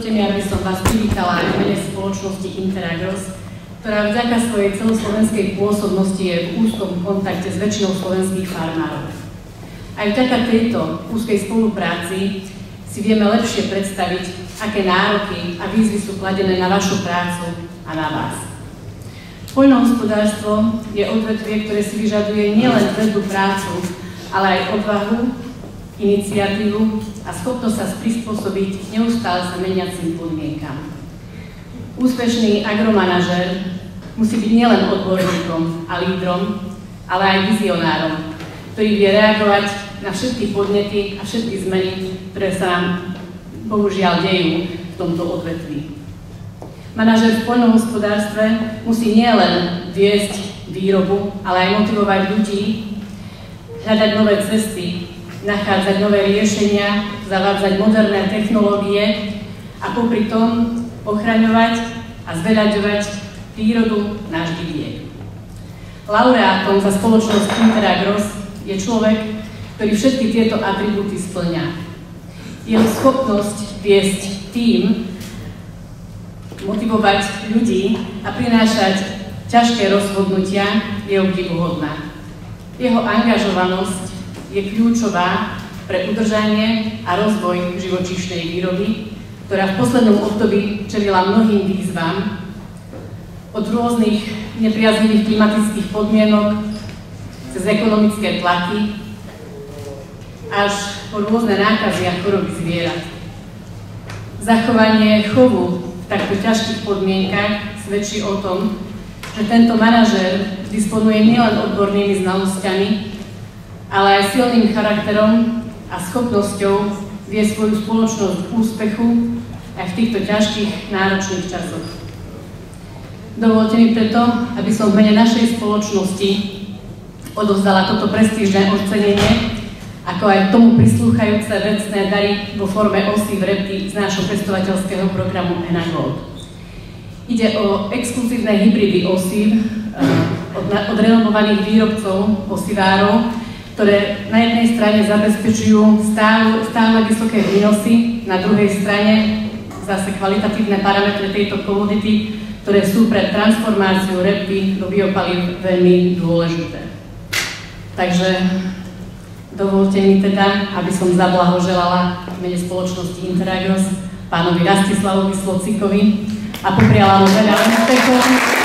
Dovoľte mi, aby som vás privítala v mene spoločnosti Interagros, ktorá vďaka svojej celoslovenskej pôsobnosti je v úzkom kontakte s väčšinou slovenských farmárov. Aj vďaka tejto úzkej spolupráci si vieme lepšie predstaviť, aké nároky a výzvy sú kladené na vašu prácu a na vás. Poľnohospodárstvo je odvetvie, ktoré si vyžaduje nielen tvrdú prácu, ale aj odvahu, iniciatívu a schopnosť sa prispôsobiť neustále sa meniacim podmienkam. Úspešný agromanažér musí byť nielen odborníkom a lídrom, ale aj vizionárom, ktorý vie reagovať na všetky podnety a všetky zmeny, ktoré sa nám bohužiaľ dejú v tomto odvetví. Manažér v poľnohospodárstve musí nielen viesť výrobu, ale aj motivovať ľudí, hľadať nové cesty, nachádzať nové riešenia, zavádzať moderné technológie a popri tom ochraňovať a zveľaďovať prírodu náš vidiek. Laureátom za spoločnosť Interagros je človek, ktorý všetky tieto atribúty spĺňa. Jeho schopnosť viesť tým, motivovať ľudí a prinášať ťažké rozhodnutia je obdivuhodná. Jeho angažovanosť je kľúčová pre udržanie a rozvoj živočíšnej výroby, ktorá v poslednom období čelila mnohým výzvam, od rôznych nepriaznivých klimatických podmienok cez ekonomické tlaky až po rôzne nákazy a choroby zvierat. Zachovanie chovu v takto ťažkých podmienkach svedčí o tom, že tento manažér disponuje nielen odbornými znalosťami, ale aj silným charakterom a schopnosťou vie svoju spoločnosť k úspechu aj v týchto ťažkých, náročných časoch. Dovoľte mi preto, aby som v mene našej spoločnosti odovzdala toto prestížne ocenenie, ako aj tomu prislúchajúce vecné dary vo forme osív repky z nášho pestovateľského programu Enagold. Ide o exkluzívne hybridy osív od renomovaných výrobcov osivárov, ktoré na jednej strane zabezpečujú stále vysoké výnosy, na druhej strane zase kvalitatívne parametre tejto komodity, ktoré sú pre transformáciu repky do biopalív veľmi dôležité. Takže dovoľte mi teda, aby som zablahoželala v mene spoločnosti Interagros pánovi Rastislavovi Slocikovi a popriala mu veľa úspechov.